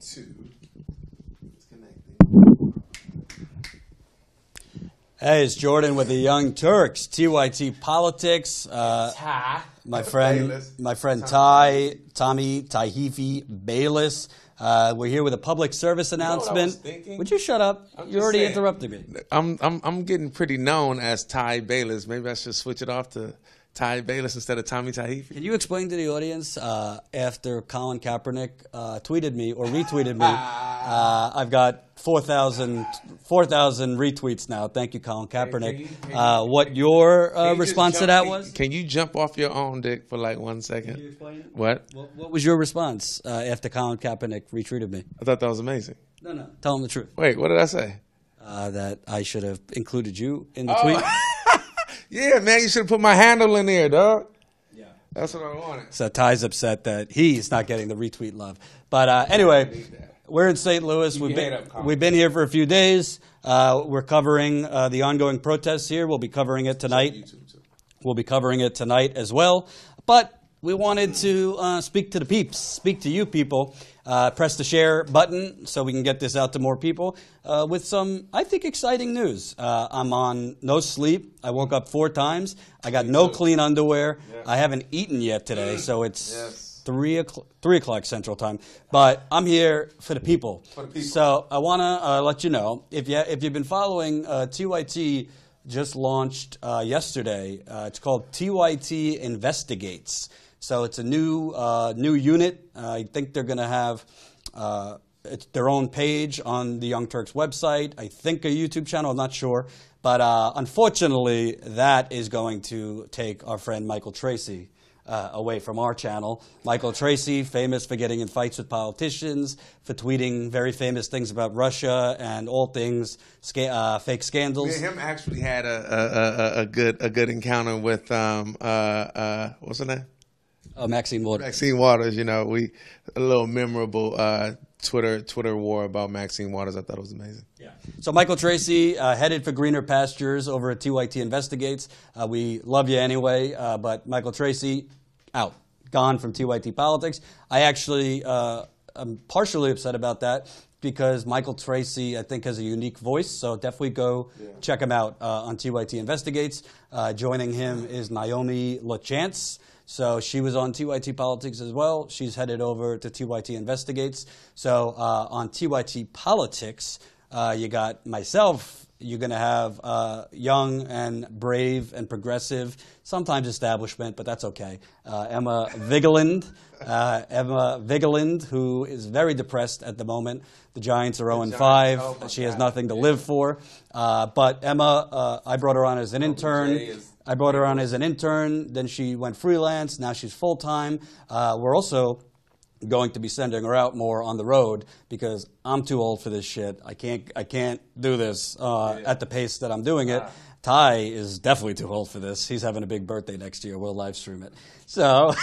2. It's connecting. Hey, it's Jordan with the Young Turks, TYT Politics. My friend Tommy Tahifi Bayless. We're here with a public service announcement. Would you shut up? You already interrupted me. I'm getting pretty known as Ty Bayless. Maybe I should switch it off to Ty Bayless instead of Tommy Tahifi. Can you explain to the audience, after Colin Kaepernick tweeted me or retweeted me, I've got 4,000 retweets now. Thank you, Colin Kaepernick. What your response to that was? Can you jump off your own dick for like 1 second? Can you explain it? What was your response after Colin Kaepernick retweeted me? I thought that was amazing. No. Tell him the truth. Wait, what did I say? That I should have included you in the tweet. Yeah, man, you should have put my handle in there, dog. Yeah. That's what I wanted. So Ty's upset that he's not getting the retweet love. But anyway, we're in St. Louis. We've been here for a few days. We're covering the ongoing protests here. We'll be covering it tonight. We'll be covering it tonight as well. But we wanted to speak to the peeps, speak to you people. Press the share button so we can get this out to more people with some, I think, exciting news. I'm on no sleep. I woke up 4 times. I got no clean underwear. Yeah. I haven't eaten yet today, so it's 3 o'clock Central Time. But I'm here for the people. So I want to let you know, if you've been following, TYT just launched yesterday. It's called TYT Investigates. So it's a new unit. I think they're going to have it's their own page on the Young Turks website. I think a YouTube channel. I'm not sure. But unfortunately, that is going to take our friend Michael Tracy away from our channel. Michael Tracy, famous for getting in fights with politicians, for tweeting very famous things about Russia and all things fake scandals. Me and him actually had a good encounter with what's her name? Maxine Waters. Maxine Waters, a little memorable Twitter war about Maxine Waters. I thought it was amazing. Yeah. So Michael Tracy headed for greener pastures over at TYT Investigates. We love you anyway, but Michael Tracy gone from TYT Politics. I actually I'm partially upset about that because Michael Tracy, I think, has a unique voice. So definitely go check him out on TYT Investigates. Joining him is Naomi LaChance. So she was on TYT Politics as well. She's headed over to TYT Investigates. So on TYT Politics, you got myself. You're going to have young and brave and progressive, sometimes establishment, but that's okay. Emma Vigeland, who is very depressed at the moment. The Giants are 0-5. She has nothing to live for. But Emma, I brought her on as an intern. Then she went freelance. Now she's full-time. We're also going to be sending her out more on the road because I'm too old for this shit. I can't do this at the pace that I'm doing it. Ty is definitely too old for this. He's having a big birthday next year. We'll live stream it. So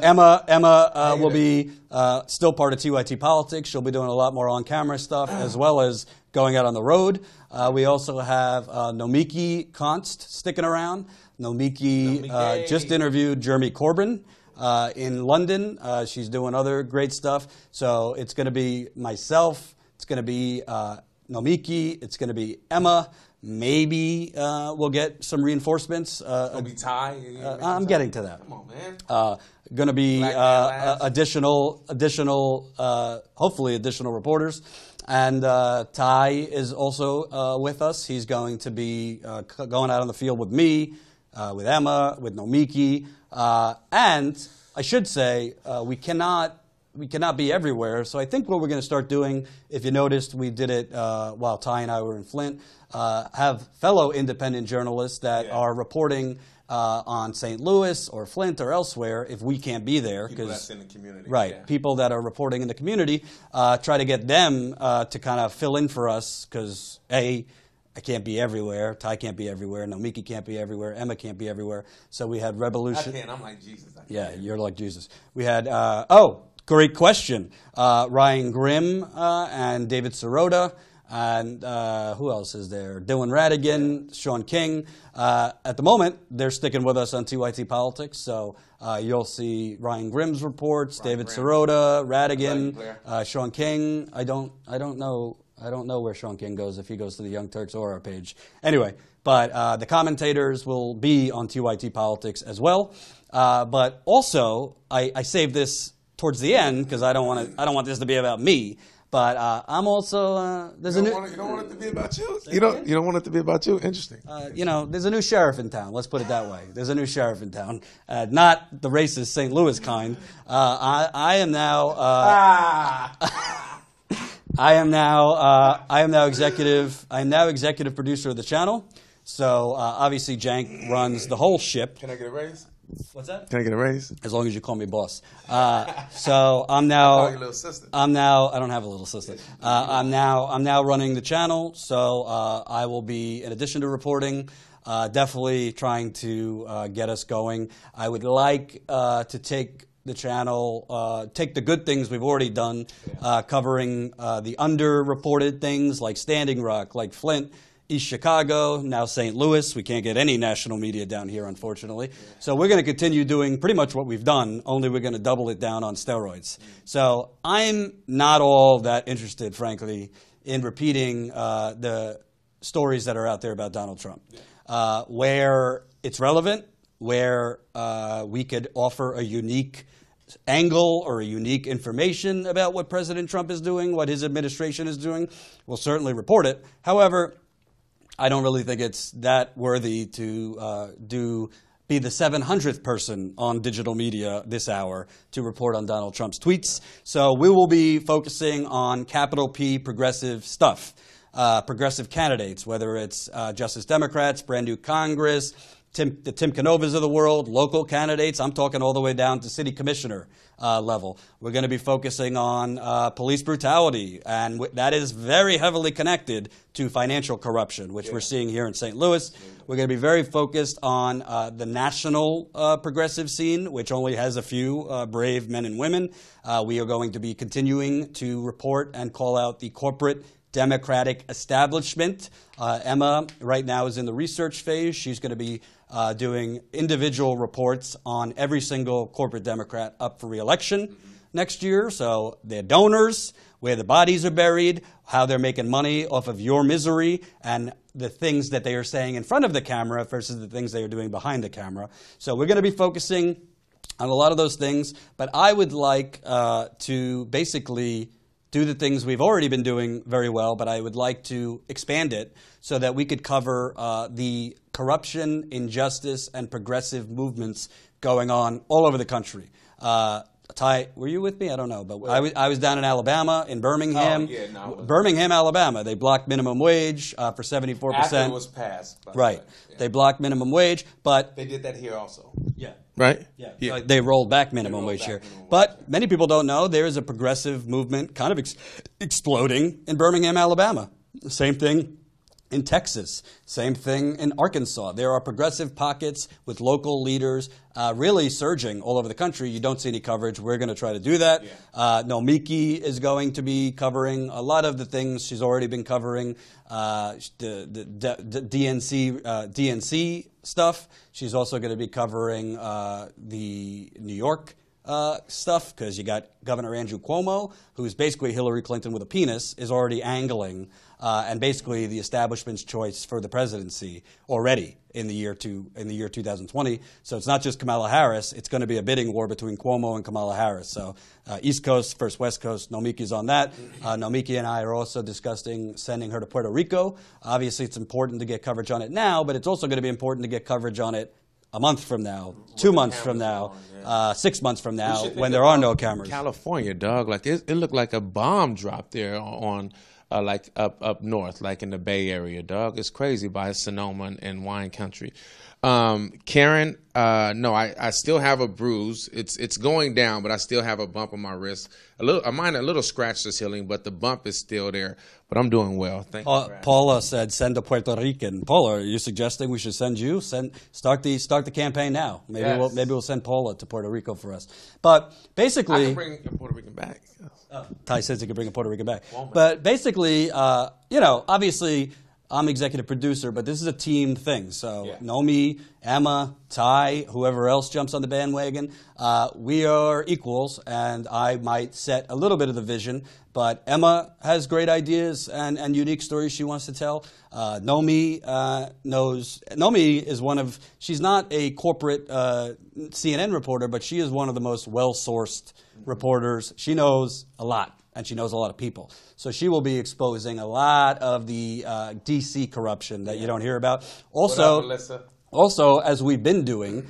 Emma will be still part of TYT Politics. She'll be doing a lot more on-camera stuff as well as going out on the road. We also have Nomiki Konst sticking around. Nomiki just interviewed Jeremy Corbyn in London. She's doing other great stuff. So it's going to be myself. It's going to be Nomiki. It's going to be Emma. Maybe we'll get some reinforcements. It'll be Ty. I'm getting to that. Come on, man. Going to be hopefully additional reporters. And Ty is also with us. He's going to be going out on the field with me, with Emma, with Nomiki. And I should say we cannot be everywhere. So I think what we're going to start doing, if you noticed, we did it while Ty and I were in Flint, have fellow independent journalists that are reporting on St. Louis or Flint or elsewhere if we can't be there. People that's in the community. Right. People that are reporting in the community, try to get them to kind of fill in for us because, I can't be everywhere. Ty can't be everywhere. Nomiki can't be everywhere. Emma can't be everywhere. So we had Revolution. I can't. I'm like Jesus. You're like Jesus. We had, great question. Ryan Grimm and David Sirota And who else is there? Dylan Radigan, Sean King. At the moment, they're sticking with us on TYT Politics. So you'll see Ryan Grimm's reports, David Sirota, Radigan, Sean King. I don't know where Sean King goes, if he goes to the Young Turks or our page. Anyway, but the commentators will be on TYT Politics as well. But also, I saved this towards the end because I don't want this to be about me. But I'm also you don't want it to be about you. You don't want it to be about you. Interesting. There's a new sheriff in town. Let's put it that way. There's a new sheriff in town, not the racist St. Louis kind. I am now. I am now executive producer of the channel. So obviously, Jank runs the whole ship. Can I get a raise? What's that? Can I get a raise? As long as you call me boss. So I'm now. I little sister. I don't have a little sister. I'm now running the channel. So I will be, in addition to reporting, definitely trying to get us going. I would like to take the channel, take the good things we've already done, covering the underreported things like Standing Rock, like Flint, East Chicago, now St. Louis. We can't get any national media down here, unfortunately. Yeah. So we're going to continue doing pretty much what we've done, only we're going to double it down on steroids. So I'm not all that interested, frankly, in repeating the stories that are out there about Donald Trump. Yeah. Where it's relevant, where we could offer a unique angle or a unique information about what President Trump is doing, what his administration is doing, we'll certainly report it. However, I don't really think it's that worthy to be the 700th person on digital media this hour to report on Donald Trump's tweets. So we will be focusing on capital P progressive stuff, progressive candidates, whether it's Justice Democrats, brand new Congress, the Tim Canovas of the world, local candidates. I'm talking all the way down to city commissioner level. We're going to be focusing on police brutality, and that is very heavily connected to financial corruption, which we're seeing here in St. Louis. We're going to be very focused on the national progressive scene, which only has a few brave men and women. We are going to be continuing to report and call out the corporate Democratic establishment. Emma right now is in the research phase. She's going to be doing individual reports on every single corporate Democrat up for re-election next year. So their donors, where the bodies are buried, how they're making money off of your misery, and the things that they are saying in front of the camera versus the things they are doing behind the camera. So we're going to be focusing on a lot of those things. But I would like to basically do the things we've already been doing very well, but I would like to expand it so that we could cover the corruption, injustice, and progressive movements going on all over the country. Ty, were you with me? I don't know, but I was down in Alabama, in Birmingham. Oh, yeah, no, Birmingham, Alabama. They blocked minimum wage for 74%. After it was passed. Right. Yeah. They blocked minimum wage, but they did that here also. Yeah. Right? Yeah. They rolled back minimum wage here. But many people don't know there is a progressive movement kind of exploding in Birmingham, Alabama. Same thing in Texas. Same thing in Arkansas. There are progressive pockets with local leaders really surging all over the country. You don't see any coverage. We're going to try to do that. Yeah. Nomiki is going to be covering a lot of the things she's already been covering. The DNC stuff. She's also going to be covering the New York stuff, because you got Governor Andrew Cuomo, who's basically Hillary Clinton with a penis, is already angling and basically the establishment's choice for the presidency already in the year 2020. So it's not just Kamala Harris; it's going to be a bidding war between Cuomo and Kamala Harris. So East Coast versus West Coast. Nomiki's on that. Nomiki and I are also discussing sending her to Puerto Rico. Obviously, it's important to get coverage on it now, but it's also going to be important to get coverage on it a month from now, 2 months from now, 6 months from now, when there are no cameras. California, dog, like it looked like a bomb dropped there on like up north, like in the Bay Area, dog. It's crazy by Sonoma and wine country. Karen, no, I still have a bruise. It's going down, but I still have a bump on my wrist. A little scratch is healing, but the bump is still there. But I'm doing well. Thank you. Paula said, "Send a Puerto Rican." Paula, are you suggesting we should send you? Start the campaign now. Maybe we'll send Paula to Puerto Rico for us. But basically, I can bring a Puerto Rican back. Ty says he can bring a Puerto Rican back. But basically, obviously, I'm executive producer, but this is a team thing. So Nomi, Emma, Ty, whoever else jumps on the bandwagon, we are equals, and I might set a little bit of the vision. But Emma has great ideas and unique stories she wants to tell. Nomi Nomi is she's not a corporate CNN reporter, but she is one of the most well-sourced reporters. She knows a lot. And she knows a lot of people. So she will be exposing a lot of the D.C. corruption that you don't hear about. Also, as we've been doing,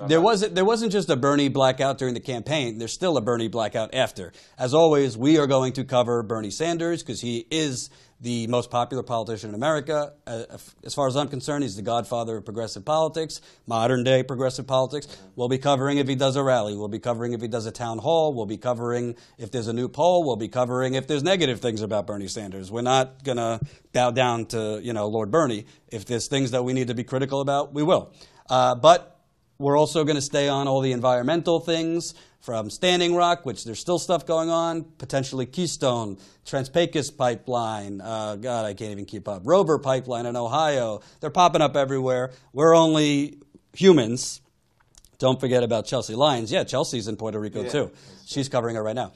there wasn't just a Bernie blackout during the campaign. There's still a Bernie blackout after. As always, we are going to cover Bernie Sanders because he is the most popular politician in America. As far as I'm concerned, he's the godfather of progressive politics, modern-day progressive politics. We'll be covering if he does a rally. We'll be covering if he does a town hall. We'll be covering if there's a new poll. We'll be covering if there's negative things about Bernie Sanders. We're not going to bow down to, Lord Bernie. If there's things that we need to be critical about, we will. But we're also going to stay on all the environmental things, from Standing Rock, which there's still stuff going on, potentially Keystone, Trans-Pecos Pipeline, God, I can't even keep up, Rover Pipeline in Ohio. They're popping up everywhere. We're only humans. Don't forget about Chelsea Lyons. Yeah, Chelsea's in Puerto Rico too. She's covering it right now.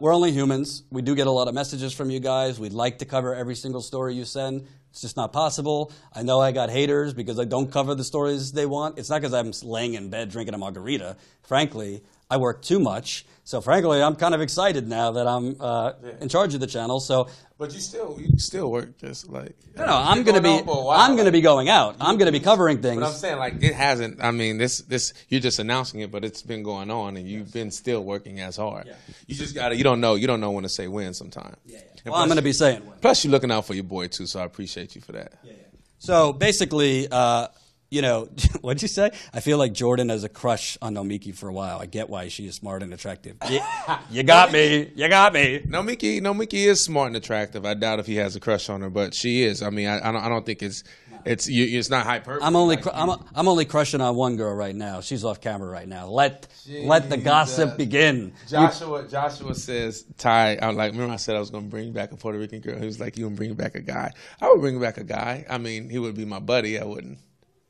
We're only humans. We do get a lot of messages from you guys. We'd like to cover every single story you send. It's just not possible. I know I got haters because I don't cover the stories they want. It's not because I'm laying in bed drinking a margarita. Frankly, I work too much. So frankly, I'm kind of excited now that I'm in charge of the channel. So, but you still work just like I'm going to be going out. I'm going to be covering things. But I'm saying it hasn't. I mean, this you're just announcing it, but it's been going on, and you've been still working as hard. Yeah. You just got to. You don't know when to say when sometimes. Yeah. Well, I'm going to be saying when. Plus, you're looking out for your boy too, so I appreciate you for that. Yeah. So basically. What'd you say? I feel like Jordan has a crush on Nomiki for a while. I get why she is smart and attractive. You got me. Nomiki is smart and attractive. I doubt if he has a crush on her, but she is. I mean, I don't think it's not hyperbole. I'm only crushing on one girl right now. She's off camera right now. Let the gossip begin. Joshua says, Ty, remember I said I was going to bring back a Puerto Rican girl. He was like, you going to bring back a guy? I would bring back a guy. I mean, he would be my buddy. I wouldn't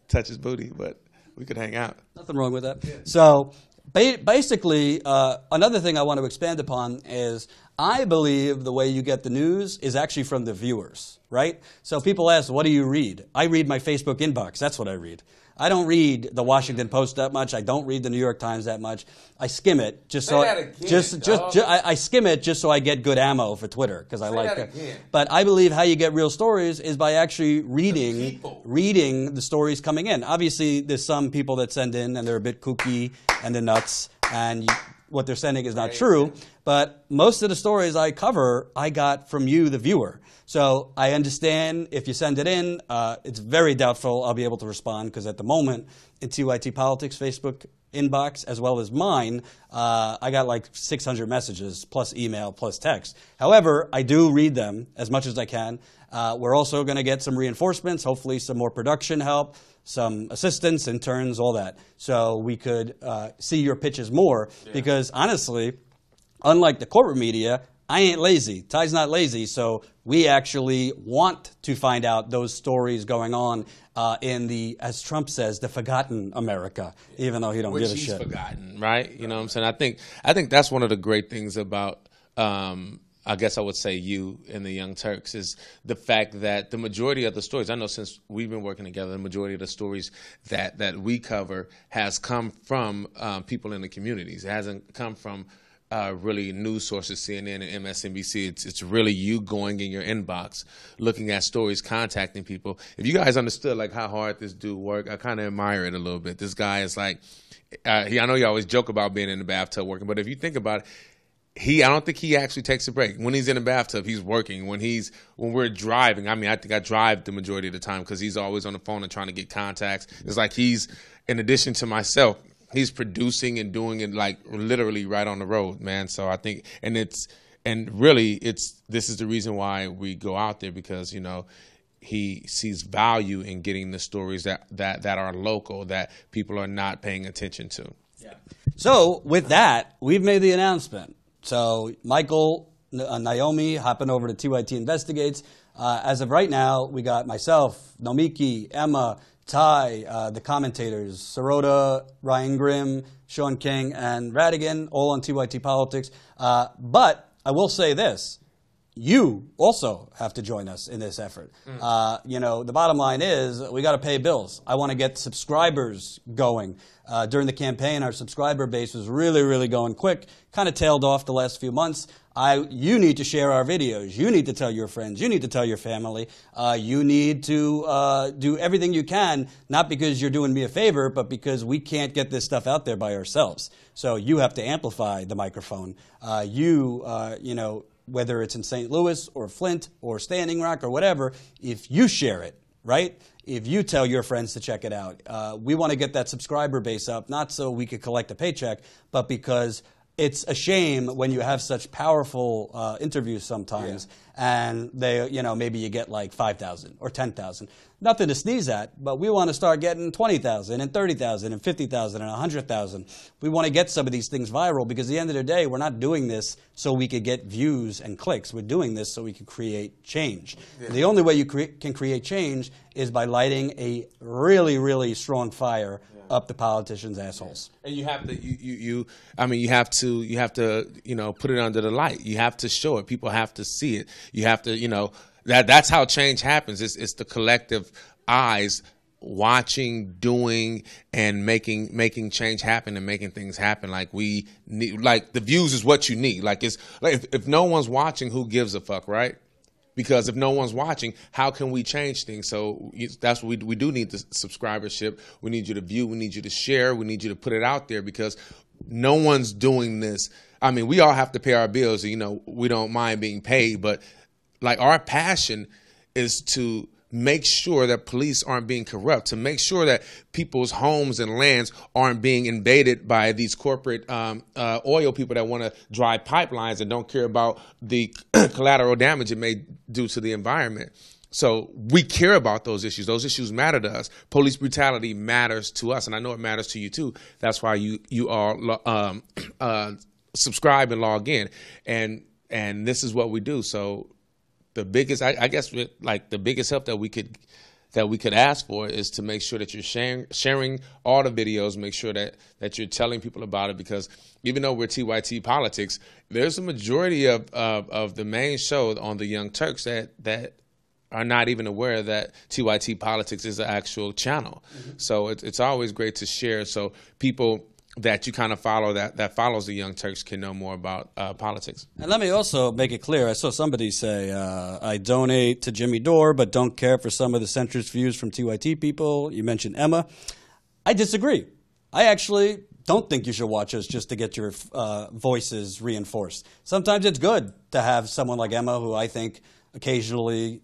touch his booty, but we could hang out. Nothing wrong with that. Yeah. So basically, another thing I want to expand upon is I believe the way you get the news is actually from the viewers, right? So people ask, what do you read? I read my Facebook inbox. That's what I read. I don't read the Washington Post that much. I don't read the New York Times that much. I skim it I skim it just so I get good ammo for Twitter because I like it. But I believe how you get real stories is by actually reading the stories coming in. Obviously, there's some people that send in and they're a bit kooky and they're nuts and what they're sending is not true. But most of the stories I cover, I got from you, the viewer. So I understand if you send it in, it's very doubtful I'll be able to respond because at the moment in TYT Politics Facebook inbox as well as mine, I got like 600 messages plus email plus text. However, I do read them as much as I can. We're also going to get some reinforcements, hopefully some more production help, some assistants, interns, all that. So we could see your pitches more because honestly, unlike the corporate media, I ain't lazy. Ty's not lazy, so we actually want to find out those stories going on in the, as Trump says, the forgotten America, even though he don't give a shit. Which he's forgotten, right? You know what I'm saying? I think that's one of the great things about, I guess I would say you and the Young Turks, is the fact that the majority of the stories, I know since we've been working together, the majority of the stories that we cover has come from people in the communities. It hasn't come from really news sources, CNN and MSNBC. It's really you going in your inbox, looking at stories, contacting people. If you guys understood how hard this dude worked, I kind of admire it a little bit. This guy is I know you always joke about being in the bathtub working, but if you think about it, I don't think he actually takes a break. When he's in the bathtub, he's working. When we're driving, I mean, I think I drive the majority of the time because he's always on the phone and trying to get contacts. It's like he's, in addition to myself, he's producing and doing it like literally right on the road, man. So I think, this is the reason why we go out there, because, you know, he sees value in getting the stories that are local, that people are not paying attention to. Yeah. So with that, we've made the announcement. So Michael, Naomi hopping over to TYT Investigates. As of right now, we got myself, Nomiki, Emma, Ty, the commentators, Sarota, Ryan Grimm, Sean King, and Radigan, all on TYT Politics. But I will say this. You also have to join us in this effort. You know, the bottom line is we got to pay bills. I want to get subscribers going. During the campaign, our subscriber base was really, really going quick, kind of tailed off the last few months. You need to share our videos. You need to tell your friends. You need to tell your family. You need to do everything you can, not because you're doing me a favor, but because we can't get this stuff out there by ourselves. So you have to amplify the microphone. You know, whether it's in St. Louis or Flint or Standing Rock or whatever, if you share it, right? If you tell your friends to check it out, we want to get that subscriber base up, not so we could collect a paycheck, but because it's a shame when you have such powerful interviews sometimes, and they, you know, maybe you get like 5,000 or 10,000. Nothing to sneeze at, but we want to start getting 20,000 and 30,000 and 50,000 and 100,000. We want to get some of these things viral, because at the end of the day, we're not doing this so we could get views and clicks. We're doing this so we can create change. Yeah. The only way you can create change is by lighting a really, really strong fire up the politicians' assholes. And you have to, you have to, you know, put it under the light. You have to show it. People have to see it. You have to, you know, that's how change happens. It's the collective eyes watching, doing, and making change happen and making things happen. Like we need, like the views is what you need. Like it's like if no one's watching, who gives a fuck, right? Because if no one's watching, how can we change things? So that's what we do need the subscribership. We need you to view. We need you to share. We need you to put it out there, because no one's doing this. I mean, we all have to pay our bills. You know, we don't mind being paid, but like our passion is to make sure that police aren't being corrupt, to make sure that people's homes and lands aren't being invaded by these corporate oil people that want to drive pipelines and don't care about the collateral damage it may do to the environment. So we care about those issues. Those issues matter to us. Police brutality matters to us, and I know it matters to you too. That's why you all subscribe and log in, and this is what we do. So the biggest, I guess, like the biggest help that we could ask for is to make sure that you're sharing all the videos, make sure that you're telling people about it, because even though we're TYT Politics, there's a majority of the main show on the Young Turks that are not even aware that TYT Politics is an actual channel. Mm-hmm. So it's always great to share, so people that you kind of follow that follows the Young Turks can know more about politics. And let me also make it clear, I saw somebody say, I donate to Jimmy Dore, but don't care for some of the centrist views from TYT people. You mentioned Emma. I disagree. I actually don't think you should watch us just to get your voices reinforced. Sometimes it's good to have someone like Emma, who I think occasionally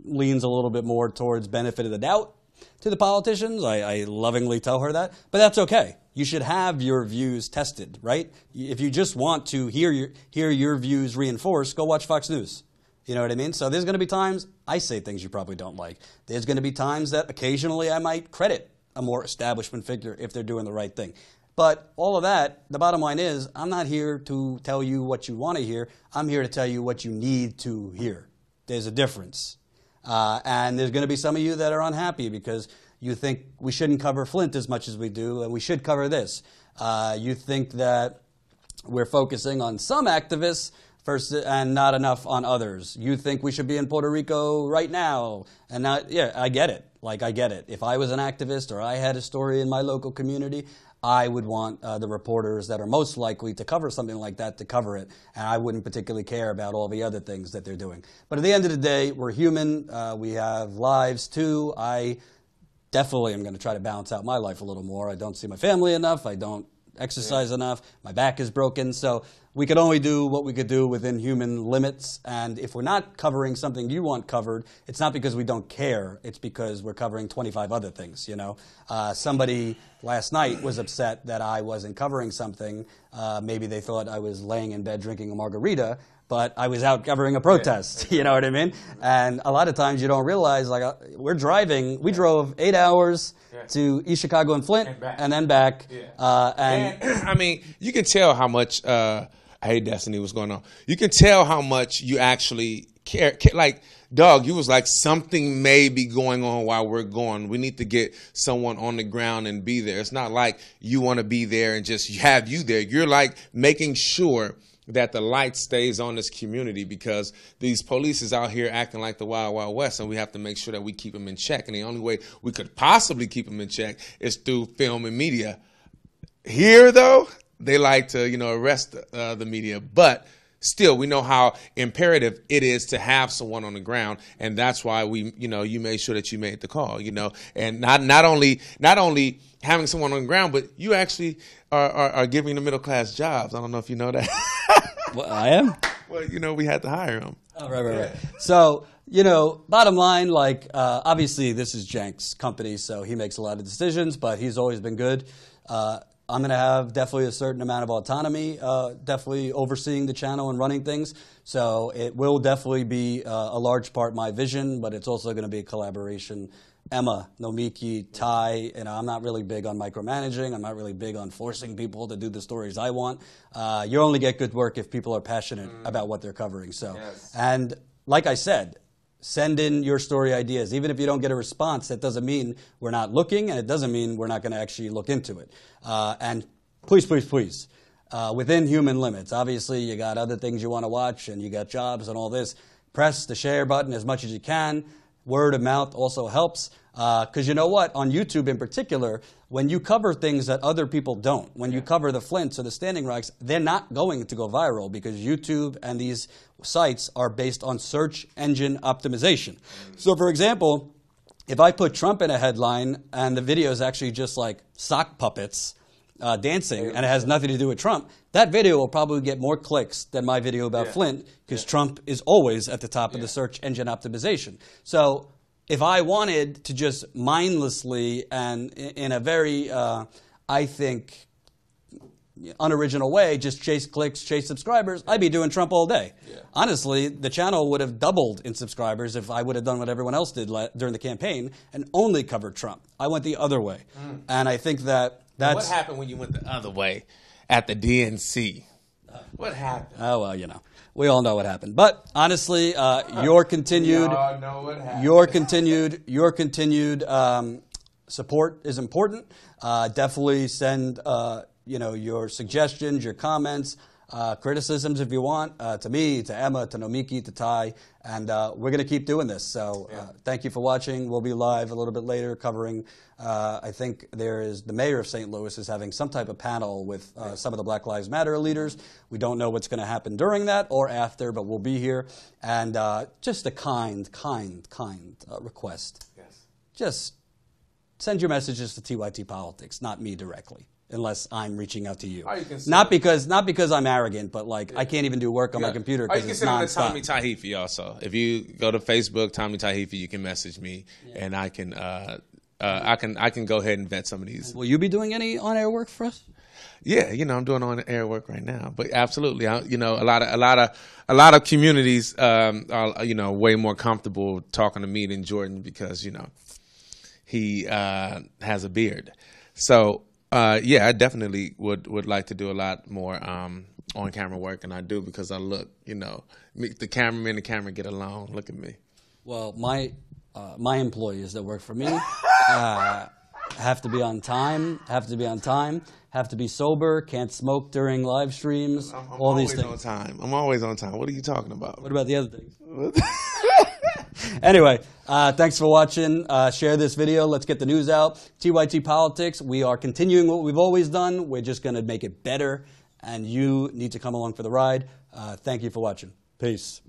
leans a little bit more towards benefit of the doubt to the politicians. I lovingly tell her that, but that's okay. You should have your views tested, right? If you just want to hear your views reinforced, go watch Fox News. You know what I mean? So there's going to be times I say things you probably don't like. There's going to be times that occasionally I might credit a more establishment figure if they're doing the right thing. But all of that, the bottom line is, I'm not here to tell you what you want to hear. I'm here to tell you what you need to hear. There's a difference. And there's going to be some of you that are unhappy because you think we shouldn't cover Flint as much as we do, and we should cover this. You think that we're focusing on some activists first and not enough on others. You think we should be in Puerto Rico right now. And not, yeah, I get it. Like, I get it. If I was an activist or I had a story in my local community, I would want the reporters that are most likely to cover something like that to cover it, and I wouldn't particularly care about all the other things that they're doing. But at the end of the day, we're human. We have lives, too. I definitely am going to try to balance out my life a little more. I don't see my family enough. I don't exercise enough. My back is broken. So we could only do what we could do within human limits. And if we're not covering something you want covered, it's not because we don't care. It's because we're covering 25 other things, you know. Somebody last night was upset that I wasn't covering something. Maybe they thought I was laying in bed drinking a margarita, but I was out covering a protest, you know what I mean? And a lot of times you don't realize, like, we drove 8 hours to East Chicago and Flint, and then back. And I mean, you can tell how much, hey, Destiny, what's going on? You can tell how much you actually care. Like, dog, you was like, something may be going on while we're gone. We need to get someone on the ground and be there. It's not like you want to be there and just have you there. You're like making sure that the light stays on this community, because these police is out here acting like the Wild Wild West, and we have to make sure that we keep them in check. And the only way we could possibly keep them in check is through film and media. Here, though, they like to, arrest the media, but still, we know how imperative it is to have someone on the ground, and that's why you made sure that you made the call, and not only having someone on the ground, but you actually are giving the middle class jobs. I don't know if you know that. Well, I am. Well, we had to hire him. Oh, right. So, bottom line, obviously this is Cenk's company, so he makes a lot of decisions, but he's always been good. I'm going to have definitely a certain amount of autonomy, definitely overseeing the channel and running things. So it will definitely be a large part my vision, but it's also going to be a collaboration. Emma, Nomiki, Ty, I'm not really big on micromanaging. I'm not really big on forcing people to do the stories I want. You only get good work if people are passionate about what they're covering. So, yes. And like I said, send in your story ideas. Even if you don't get a response, that doesn't mean we're not looking, and it doesn't mean we're not going to actually look into it. And please, within human limits. Obviously, you got other things you want to watch, and you got jobs and all this. Press the share button as much as you can. Word of mouth also helps. Because you know what? On YouTube in particular, when you cover things that other people don't, when you cover the Flints or the Standing Rocks, they're not going to go viral, because YouTube and these sites are based on search engine optimization. So, for example, if I put Trump in a headline and the video is actually just like sock puppets dancing and it has nothing to do with Trump, that video will probably get more clicks than my video about Flint, because Trump is always at the top of the search engine optimization. So if I wanted to just mindlessly and in a very, I think, unoriginal way, just chase clicks, chase subscribers, I'd be doing Trump all day. Honestly, the channel would have doubled in subscribers if I would have done what everyone else did during the campaign and only covered Trump. I went the other way. And I think that's... What happened when you went the other way at the DNC? What happened? Oh, well, we all know what happened. But honestly, your continued support is important. Definitely send your suggestions, your comments, criticisms if you want, to me, to Emma, to Nomiki, to Ty, and we're going to keep doing this. So thank you for watching. We'll be live a little bit later covering, I think the mayor of St. Louis is having some type of panel with some of the Black Lives Matter leaders. We don't know what's going to happen during that or after, but we'll be here. And just a kind request. Yes. Just send your messages to TYT Politics, not me directly. Unless I'm reaching out to you. Not because I'm arrogant, but I can't even do work on my computer because it's nonstop. Tommy Tahifi also. If you go to Facebook, Tommy Tahifi, you can message me, and I can go ahead and vet some of these. Will you be doing any on-air work for us? Yeah, I'm doing on-air work right now, but absolutely, a lot of communities are way more comfortable talking to me than Jordan, because he has a beard, so. I definitely would like to do a lot more on-camera work, and I do, because I look, the cameraman and the camera get along. Look at me. Well, my employees that work for me have to be on time, have to be sober, can't smoke during live streams, all these things. I'm always on time. What are you talking about? What about the other things? Anyway, thanks for watching. Share this video. Let's get the news out. TYT Politics, we are continuing what we've always done. We're just going to make it better, and you need to come along for the ride. Thank you for watching. Peace.